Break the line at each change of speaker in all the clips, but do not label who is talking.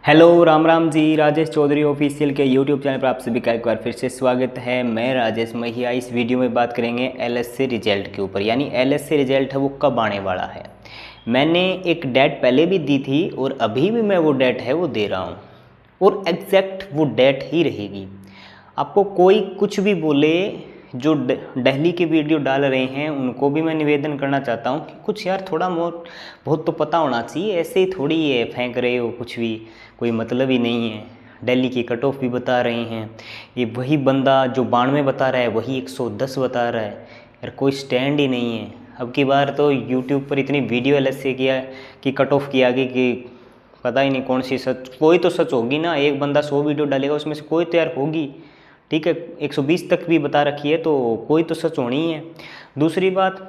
Hello Ram Ram ji. Rajesh Chaudhary official के YouTube channel पर आप सभी का एक बार फिर से स्वागत है। मैं राजेश महिया। इस वीडियो में बात करेंगे एलएससी रिजल्ट के ऊपर, यानी एलएससी रिजल्ट है वो कब आने वाला है। मैंने एक डेट पहले भी दी थी और अभी भी मैं वो डेट है वो दे रहा हूँ और एग्जैक्ट वो डेट ही रहेगी। आपको कोई कुछ भी बोले, जो दिल्ली के वीडियो डाल रहे हैं उनको भी मैं निवेदन करना चाहता हूँ कि कुछ यार थोड़ा बहुत तो पता होना चाहिए। ऐसे ही थोड़ी है फेंक रहे हो कुछ भी, कोई मतलब ही नहीं है। दिल्ली की कट ऑफ भी बता रहे हैं, ये वही बंदा जो 92 बता रहा है वही 110 बता रहा है। यार कोई स्टैंड ही नहीं है। अब की बार तो यूट्यूब पर इतनी वीडियो अलग से किया कि कट ऑफ की आगे कि पता ही नहीं कौन सी सच, कोई तो सच होगी ना। एक बंदा 100 वीडियो डालेगा उसमें से कोई तो यार होगी, ठीक है। 120 तक भी बता रखी है तो कोई तो सच होनी ही है। दूसरी बात,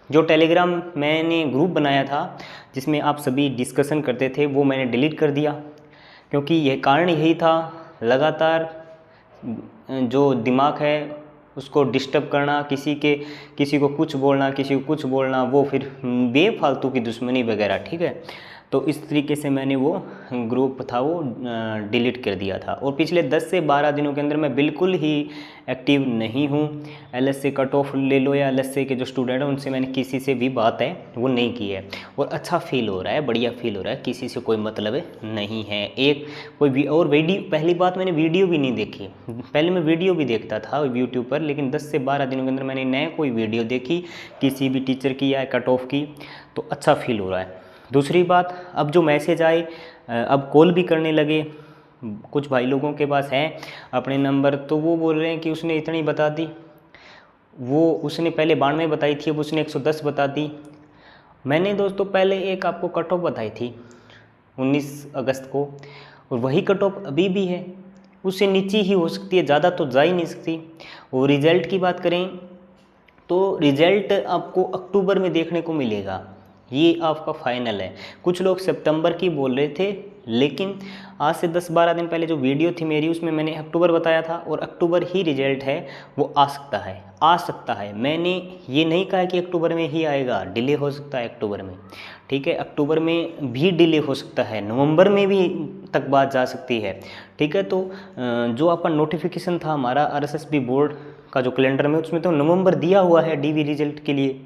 जो टेलीग्राम मैंने ग्रुप बनाया था जिसमें आप सभी डिस्कशन करते थे वो मैंने डिलीट कर दिया, क्योंकि यह कारण यही था, लगातार जो दिमाग है उसको डिस्टर्ब करना, किसी को कुछ बोलना, किसी को कुछ बोलना, वो फिर बेफालतू की दुश्मनी वगैरह, ठीक है। तो इस तरीके से मैंने वो ग्रुप था वो डिलीट कर दिया था। और पिछले 10 से 12 दिनों के अंदर मैं बिल्कुल ही एक्टिव नहीं हूँ। एलएसए कट ऑफ ले लो या एलएसए के जो स्टूडेंट हैं उनसे मैंने किसी से भी बात है वो नहीं की है और अच्छा फील हो रहा है, बढ़िया फील हो रहा है। किसी से कोई मतलब नहीं है। एक कोई भी और वीडियो, पहली बात मैंने वीडियो भी नहीं देखी। पहले मैं वीडियो भी देखता था यूट्यूब पर, लेकिन 10 से 12 दिनों के अंदर मैंने नया कोई वीडियो देखी किसी भी टीचर की या कट ऑफ की, तो अच्छा फील हो रहा है। दूसरी बात, अब जो मैसेज आए, अब कॉल भी करने लगे, कुछ भाई लोगों के पास हैं अपने नंबर, तो वो बोल रहे हैं कि उसने इतनी बता दी, वो उसने पहले 92 बताई थी, अब उसने 110 बता दी। मैंने दोस्तों पहले एक आपको कट ऑफ बताई थी 19 अगस्त को, और वही कट ऑफ अभी भी है, उससे नीचे ही हो सकती है, ज़्यादा तो जा ही नहीं सकती। और रिज़ल्ट की बात करें तो रिज़ल्ट आपको अक्टूबर में देखने को मिलेगा, ये आपका फाइनल है। कुछ लोग सितंबर की बोल रहे थे, लेकिन आज से 10-12 दिन पहले जो वीडियो थी मेरी उसमें मैंने अक्टूबर बताया था और अक्टूबर ही रिजल्ट है वो आ सकता है। मैंने ये नहीं कहा कि अक्टूबर में ही आएगा, डिले हो सकता है अक्टूबर में, ठीक है। अक्टूबर में भी डिले हो सकता है, नवंबर में भी तक बात जा सकती है, ठीक है। तो जो आपका नोटिफिकेशन था हमारा आरएसएसबी बोर्ड का जो कैलेंडर में, उसमें तो नवंबर दिया हुआ है डीवी रिजल्ट के लिए,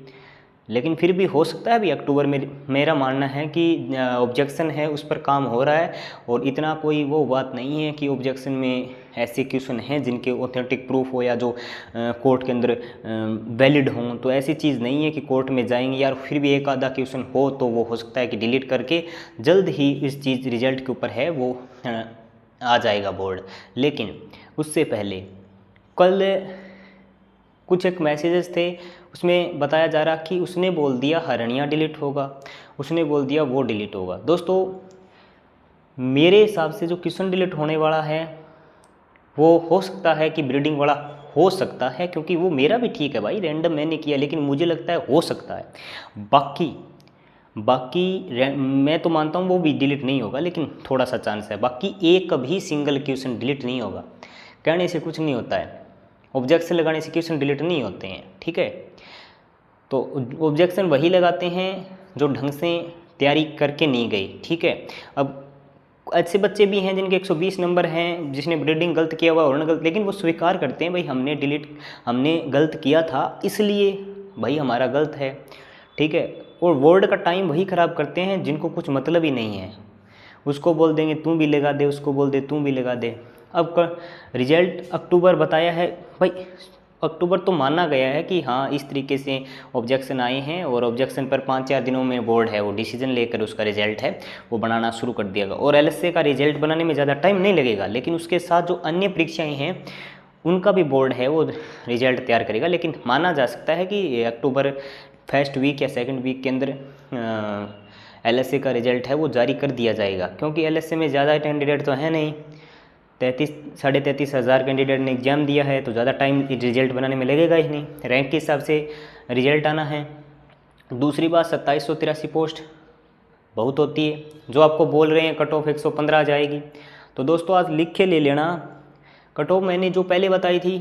लेकिन फिर भी हो सकता है अभी अक्टूबर में। मेरा मानना है कि ऑब्जेक्शन है उस पर काम हो रहा है और इतना कोई वो बात नहीं है कि ऑब्जेक्शन में ऐसे क्वेश्चन हैं जिनके ऑथेंटिक प्रूफ हो या जो कोर्ट के अंदर वैलिड हों। तो ऐसी चीज़ नहीं है कि कोर्ट में जाएंगे यार, फिर भी एक आधा क्वेश्चन हो तो वो हो सकता है कि डिलीट करके जल्द ही इस चीज़ रिजल्ट के ऊपर है वो आ जाएगा बोर्ड। लेकिन उससे पहले कल कुछ एक मैसेजेस थे, उसमें बताया जा रहा कि उसने बोल दिया हरणिया डिलीट होगा, उसने बोल दिया वो डिलीट होगा। दोस्तों मेरे हिसाब से जो क्वेश्चन डिलीट होने वाला है वो हो सकता है कि ब्रीडिंग वाला हो सकता है, क्योंकि वो मेरा भी ठीक है भाई, रैंडम मैंने किया, लेकिन मुझे लगता है हो सकता है। बाकी मैं तो मानता हूँ वो भी डिलीट नहीं होगा, लेकिन थोड़ा सा चांस है। बाकी एक भी सिंगल क्वेश्चन डिलीट नहीं होगा, कहने से कुछ नहीं होता है, ऑब्जेक्शन लगाने से क्वेश्चन डिलीट नहीं होते हैं, ठीक है। तो ऑब्जेक्शन वही लगाते हैं जो ढंग से तैयारी करके नहीं गई, ठीक है। अब ऐसे बच्चे भी हैं जिनके 120 नंबर हैं, जिसने ब्रीडिंग गलत किया हुआ और गलत, लेकिन वो स्वीकार करते हैं भाई हमने गलत किया था, इसलिए भाई हमारा गलत है, ठीक है। और बोर्ड का टाइम वही ख़राब करते हैं जिनको कुछ मतलब ही नहीं है, उसको बोल देंगे तू भी लगा दे, उसको बोल दे तू भी लगा दे। अब रिजल्ट अक्टूबर बताया है भाई, अक्टूबर तो माना गया है कि हाँ इस तरीके से ऑब्जेक्शन आए हैं और ऑब्जेक्शन पर 5-4 दिनों में बोर्ड है वो डिसीजन लेकर उसका रिजल्ट है वो बनाना शुरू कर दिएगा। और एलएसए का रिजल्ट बनाने में ज़्यादा टाइम नहीं लगेगा, लेकिन उसके साथ जो अन्य परीक्षाएं हैं उनका भी बोर्ड है वो रिजल्ट तैयार करेगा। लेकिन माना जा सकता है कि अक्टूबर फर्स्ट वीक या सेकेंड वीक के अंदर एलएसए का रिजल्ट है वो जारी कर दिया जाएगा, क्योंकि एलएसए में ज़्यादा कैंडिडेट तो है नहीं, 33-33 हज़ार कैंडिडेट ने एग्ज़ाम दिया है, तो ज़्यादा टाइम रिजल्ट बनाने में लगेगा ही नहीं, रैंक के हिसाब से रिजल्ट आना है। दूसरी बात, 2783 पोस्ट बहुत होती है, जो आपको बोल रहे हैं कट ऑफ 115 आ जाएगी, तो दोस्तों आज लिख के ले लेना। कट ऑफ मैंने जो पहले बताई थी,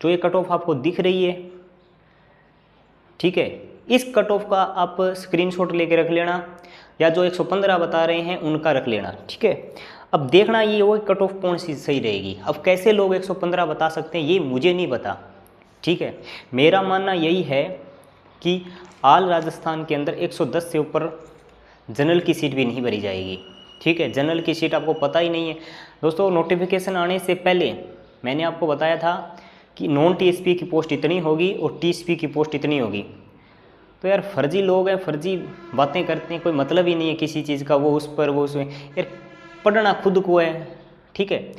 जो ये कट ऑफ आपको दिख रही है, ठीक है, इस कट ऑफ का आप स्क्रीनशॉट लेके रख लेना। या जो 115 बता रहे हैं उनका रख लेना, ठीक है। अब देखना ये हो कट ऑफ कौन सी सही रहेगी। अब कैसे लोग 115 बता सकते हैं ये मुझे नहीं पता, ठीक है। मेरा मानना यही है कि आल राजस्थान के अंदर 110 से ऊपर जनरल की सीट भी नहीं भरी जाएगी, ठीक है। जनरल की सीट आपको पता ही नहीं है दोस्तों। नोटिफिकेशन आने से पहले मैंने आपको बताया था कि नॉन टीएसपी की पोस्ट इतनी होगी और टीएसपी की पोस्ट इतनी होगी। तो यार फर्जी लोग हैं, फर्जी बातें करते हैं, कोई मतलब ही नहीं है किसी चीज़ का, वो उस पर वो उसमें। यार पढ़ना खुद को है, ठीक है।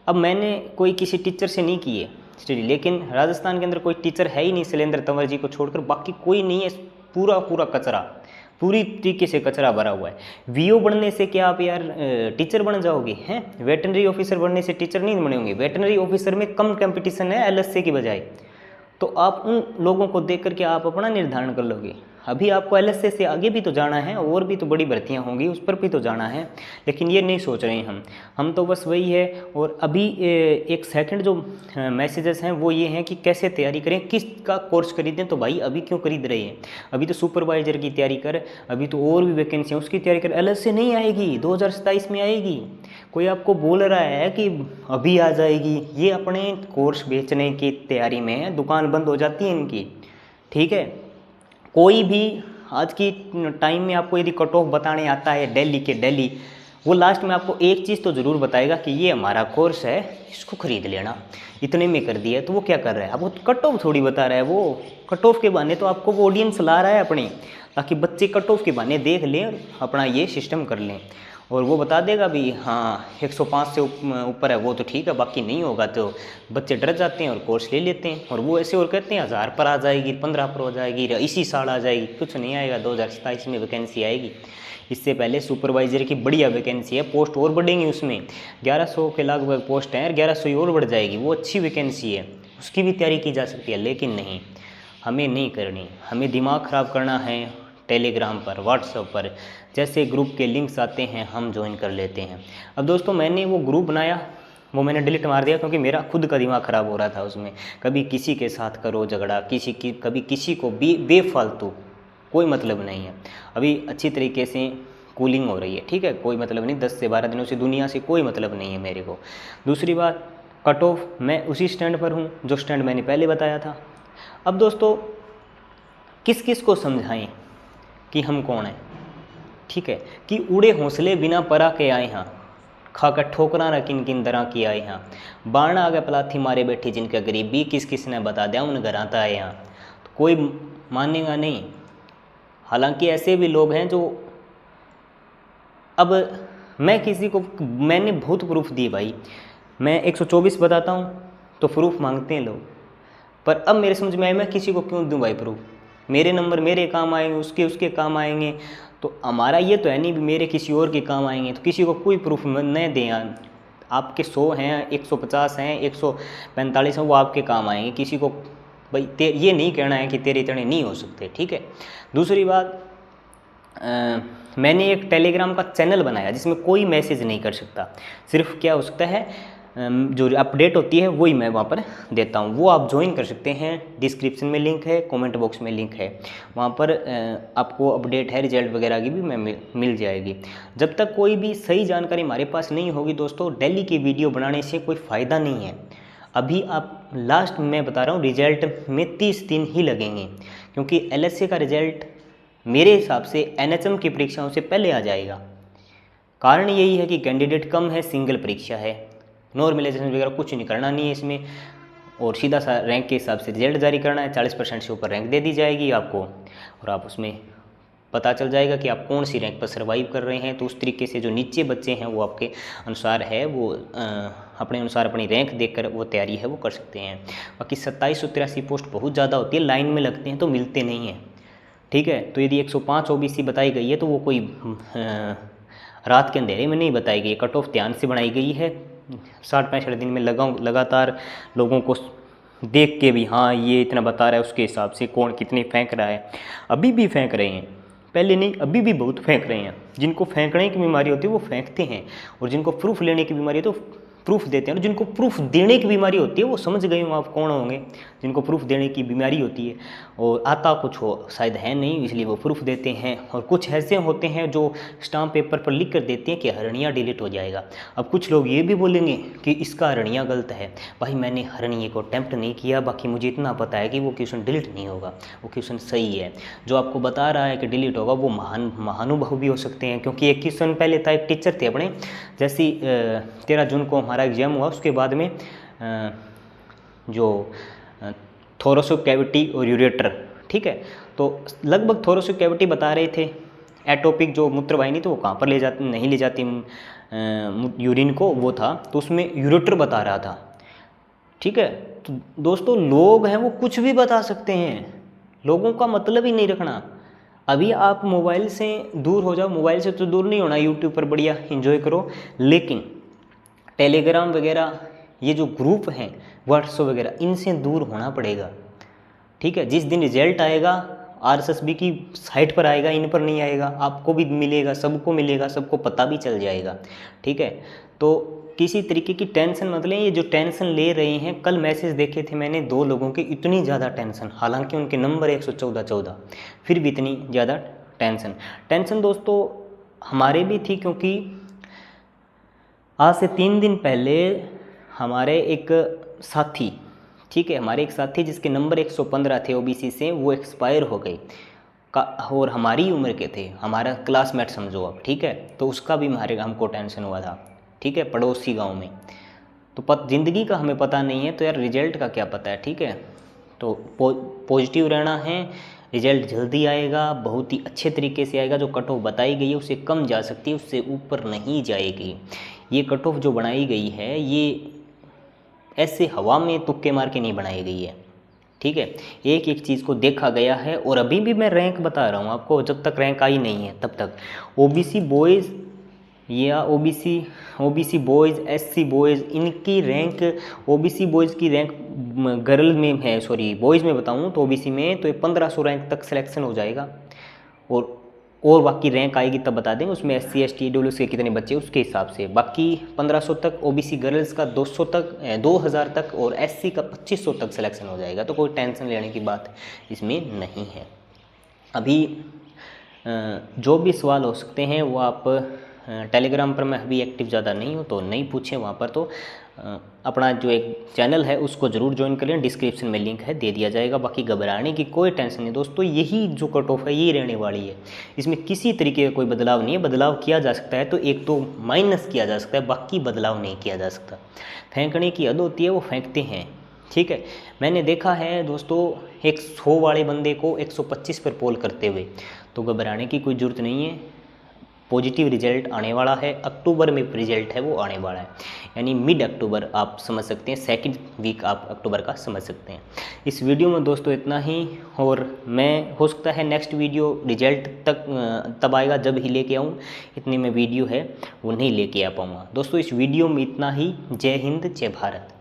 अब मैंने कोई किसी टीचर से नहीं की है स्टडी, लेकिन राजस्थान के अंदर कोई टीचर है ही नहीं शैलेंद्र तंवर जी को छोड़कर, बाकी कोई नहीं है। पूरा पूरा कचरा, पूरी तरीके से कचरा भरा हुआ है। वीओ बनने से क्या आप यार टीचर बन जाओगे हैं? वेटनरी ऑफिसर बनने से टीचर नहीं बने होंगे। वेटनरी ऑफिसर में कम कंपटीशन है एलएसए की बजाय, तो आप उन लोगों को देख करके आप अपना निर्धारण कर लोगे। अभी आपको एलएसए से आगे भी तो जाना है, और भी तो बड़ी भर्तियां होंगी, उस पर भी तो जाना है, लेकिन ये नहीं सोच रहे हैं हम तो बस वही है। और अभी एक सेकंड जो मैसेजेस हैं वो ये हैं कि कैसे तैयारी करें, किसका कोर्स खरीदें। तो भाई अभी क्यों खरीद रहे हैं? अभी तो सुपरवाइजर की तैयारी कर, अभी तो और भी वैकेंसी है उसकी तैयारी कर। एलएसए नहीं आएगी, 2027 में आएगी। कोई आपको बोल रहा है कि अभी आ जाएगी, ये अपने कोर्स बेचने की तैयारी में है, दुकान बंद हो जाती है इनकी, ठीक है। कोई भी आज की टाइम में आपको यदि कट ऑफ बताने आता है दिल्ली के दिल्ली, वो लास्ट में आपको एक चीज़ तो ज़रूर बताएगा कि ये हमारा कोर्स है, इसको खरीद लेना, इतने में कर दिया है। तो वो क्या कर रहा है? आपको कट ऑफ थोड़ी बता रहा है, वो कट ऑफ के बहाने तो आपको वो ऑडियंस ला रहा है अपनी, ताकि बच्चे कट ऑफ के बहाने देख लें, अपना ये सिस्टम कर लें। और वो बता देगा भी हाँ 105 से ऊपर है वो तो ठीक है, बाकी नहीं होगा तो बच्चे डर जाते हैं और कोर्स ले लेते हैं। और वो ऐसे और कहते हैं 1000 पर आ जाएगी, 15 पर हो जाएगी, इसी साल आ जाएगी। कुछ नहीं आएगा, 2027 में वैकेंसी आएगी। इससे पहले सुपरवाइजर की बढ़िया वैकेंसी है, पोस्ट और बढ़ेंगी उसमें, 1100 के लगभग पोस्ट हैं, 1100 और बढ़ जाएगी, वो अच्छी वैकेंसी है, उसकी भी तैयारी की जा सकती है। लेकिन नहीं, हमें नहीं करनी, हमें दिमाग ख़राब करना है टेलीग्राम पर, व्हाट्सएप पर, जैसे ग्रुप के लिंक्स आते हैं हम ज्वाइन कर लेते हैं। अब दोस्तों मैंने वो ग्रुप बनाया, वो मैंने डिलीट मार दिया, क्योंकि मेरा खुद का दिमाग ख़राब हो रहा था उसमें। कभी किसी के साथ करो झगड़ा, कभी किसी को बेफालतू, कोई मतलब नहीं है। अभी अच्छी तरीके से कूलिंग हो रही है, ठीक है, कोई मतलब नहीं, 10 से 12 दिनों से दुनिया से कोई मतलब नहीं है मेरे को। दूसरी बात, कट ऑफ मैं उसी स्टैंड पर हूँ जो स्टैंड मैंने पहले बताया था। अब दोस्तों किस किस को समझाएं कि हम कौन हैं, ठीक है, कि उड़े हौसले बिना परा के आए हाँ, खाकर ठोकरा न किन किन दरा की आए हाँ, बाणा आगे पलाथी मारे बैठी जिनका गरीबी, किस किस ने बता दिया उन घर आता है यहाँ। तो कोई मानेगा नहीं। हालांकि ऐसे भी लोग हैं जो, अब मैं किसी को, मैंने बहुत प्रूफ दिए भाई, मैं 124 बताता हूँ तो प्रूफ मांगते हैं लोग, पर अब मेरे समझ में आया मैं किसी को क्यों दूँ भाई प्रूफ? मेरे नंबर मेरे काम आएंगे, उसके काम आएंगे, तो हमारा ये तो है नहीं भी मेरे किसी और के काम आएंगे। तो किसी को कोई प्रूफ न दें, आपके 100 हैं, 150 हैं, 145 हैं, वो आपके काम आएंगे। किसी को भाई ये नहीं कहना है कि तेरे इतने नहीं हो सकते, ठीक है। दूसरी बात, मैंने एक टेलीग्राम का चैनल बनाया जिसमें कोई मैसेज नहीं कर सकता, सिर्फ क्या हो सकता है जो अपडेट होती है वही मैं वहाँ पर देता हूँ, वो आप ज्वाइन कर सकते हैं। डिस्क्रिप्शन में लिंक है, कमेंट बॉक्स में लिंक है, वहाँ पर आपको अपडेट है, रिजल्ट वगैरह की भी मिल जाएगी। जब तक कोई भी सही जानकारी हमारे पास नहीं होगी दोस्तों, डेली की वीडियो बनाने से कोई फ़ायदा नहीं है। अभी आप लास्ट मैं बता रहा हूँ, रिजल्ट में 30 दिन ही लगेंगे, क्योंकि एलएसए का रिजल्ट मेरे हिसाब से एनएचएम की परीक्षाओं से पहले आ जाएगा। कारण यही है कि कैंडिडेट कम है, सिंगल परीक्षा है, नॉर्मलाइजेशन वगैरह कुछ नहीं करना नहीं है इसमें, और सीधा सा रैंक के हिसाब से रिजल्ट जारी करना है। 40% से ऊपर रैंक दे दी जाएगी आपको, और आप उसमें पता चल जाएगा कि आप कौन सी रैंक पर सर्वाइव कर रहे हैं। तो उस तरीके से जो नीचे बच्चे हैं वो आपके अनुसार है, वो अपने अनुसार अपनी रैंक देखकर वो तैयारी है वो कर सकते हैं। बाकी 2783 पोस्ट बहुत ज़्यादा होती है, लाइन में लगते हैं तो मिलते नहीं हैं, ठीक है। तो यदि 105 ओबीसी बताई गई है तो वो कोई रात के अंधेरे में नहीं बताई गई, कट ऑफ ध्यान से बनाई गई है। 60-65 दिन में लगातार लोगों को देख के भी हाँ ये इतना बता रहा है, उसके हिसाब से कौन कितने फेंक रहा है। अभी भी फेंक रहे हैं, पहले नहीं, अभी भी बहुत फेंक रहे हैं। जिनको फेंकने की बीमारी होती है वो फेंकते हैं, और जिनको प्रूफ लेने की बीमारी है तो प्रूफ देते हैं, और जिनको प्रूफ देने की बीमारी होती है वो समझ गए हो आप कौन होंगे, जिनको प्रूफ देने की बीमारी होती है और आता कुछ हो शायद है नहीं, इसलिए वो प्रूफ देते हैं। और कुछ ऐसे होते हैं जो स्टाम्प पेपर पर लिख कर देते हैं कि हरनिया डिलीट हो जाएगा। अब कुछ लोग ये भी बोलेंगे कि इसका हरनिया गलत है। भाई मैंने हरनिया को अटैम्प्ट नहीं किया, बाकी मुझे इतना पता है कि वो क्वेश्चन डिलीट नहीं होगा, वो क्वेश्चन सही है। जो आपको बता रहा है कि डिलीट होगा वो महानुभव भी हो सकते हैं, क्योंकि एक क्वेश्चन पहले था, एक टीचर थे अपने, जैसी 13 जून को हमारा एग्जाम हुआ, उसके बाद में जो थोरेसिक कैविटी और यूरेटर, ठीक है, तो लगभग थोरेसिक कैविटी बता रहे थे, एटोपिक जो मूत्रवाहिनी तो वो कहाँ पर ले जाती, नहीं ले जाती यूरिन को, वो था, तो उसमें यूरेटर बता रहा था, ठीक है। तो दोस्तों लोग हैं वो कुछ भी बता सकते हैं, लोगों का मतलब ही नहीं रखना। अभी आप मोबाइल से दूर हो जाओ, मोबाइल से तो दूर नहीं होना, यूट्यूब पर बढ़िया एंजॉय करो, लेकिन टेलीग्राम वगैरह ये जो ग्रुप हैं, व्हाट्सएप वगैरह, इनसे दूर होना पड़ेगा, ठीक है। जिस दिन रिजल्ट आएगा आरएसएसबी की साइट पर आएगा, इन पर नहीं आएगा, आपको भी मिलेगा, सबको मिलेगा, सबको पता भी चल जाएगा, ठीक है। तो किसी तरीके की टेंशन मत लें, ये जो टेंशन ले रहे हैं, कल मैसेज देखे थे मैंने 2 लोगों के, इतनी ज़्यादा टेंशन, हालांकि उनके नंबर 114 फिर भी इतनी ज़्यादा टेंशन दोस्तों हमारे भी थी, क्योंकि आज से 3 दिन पहले हमारे एक साथी, ठीक है, हमारे एक साथी जिसके नंबर 115 थे ओबीसी से, वो एक्सपायर हो गए और हमारी उम्र के थे, हमारा क्लासमेट समझो आप, ठीक है। तो उसका भी हमको टेंशन हुआ था, ठीक है, पड़ोसी गांव में। तो ज़िंदगी का हमें पता नहीं है, तो यार रिजल्ट का क्या पता है, ठीक है। तो पॉजिटिव रहना है, रिजल्ट जल्दी आएगा, बहुत ही अच्छे तरीके से आएगा। जो कट ऑफ बताई गई है उससे कम जा सकती है, उससे ऊपर नहीं जाएगी। ये कट ऑफ जो बनाई गई है ये ऐसे हवा में तुक्के मार के नहीं बनाई गई है, ठीक है। एक एक चीज़ को देखा गया है, और अभी भी मैं रैंक बता रहा हूँ आपको, जब तक रैंक आई नहीं है तब तक ओबीसी बॉयज़ या ओबीसी बॉयज़, एससी बॉयज़, इनकी रैंक, ओबीसी बॉयज़ की रैंक गर्ल में है, सॉरी बॉयज़ में बताऊँ तो ओबीसी में तो ये 1500 रैंक तक सिलेक्शन हो जाएगा, और बाकी रैंक आएगी तब बता देंगे, उसमें एससी एसटी ईडब्ल्यूएस के कितने बच्चे उसके हिसाब से। बाकी 1500 तक, ओबीसी गर्ल्स का 200 तक, 2000 तक, और एससी का 2500 तक सिलेक्शन हो जाएगा। तो कोई टेंशन लेने की बात इसमें नहीं है। अभी जो भी सवाल हो सकते हैं वो आप टेलीग्राम पर, मैं अभी एक्टिव ज़्यादा नहीं हूँ तो नहीं पूछें वहाँ पर, तो अपना जो एक चैनल है उसको ज़रूर ज्वाइन कर लें, डिस्क्रिप्शन में लिंक है, दे दिया जाएगा। बाकी घबराने की कोई टेंशन नहीं दोस्तों, यही जो कट ऑफ है यही रहने वाली है, इसमें किसी तरीके का कोई बदलाव नहीं है। बदलाव किया जा सकता है तो एक तो माइनस किया जा सकता है, बाकी बदलाव नहीं किया जा सकता। फेंकने की हद होती है, वो फेंकते हैं, ठीक है। मैंने देखा है दोस्तों 100 वाले बंदे को 125 पर पोल करते हुए, तो घबराने की कोई ज़रूरत नहीं है। पॉजिटिव रिजल्ट आने वाला है, अक्टूबर में रिजल्ट है वो आने वाला है, यानी मिड अक्टूबर आप समझ सकते हैं, सेकंड वीक आप अक्टूबर का समझ सकते हैं। इस वीडियो में दोस्तों इतना ही, और मैं हो सकता है नेक्स्ट वीडियो रिजल्ट तक तब आएगा जब ही लेके आऊँ, इतनी में वीडियो है वो नहीं लेके आ पाऊँगा। दोस्तों इस वीडियो में इतना ही। जय हिंद, जय भारत।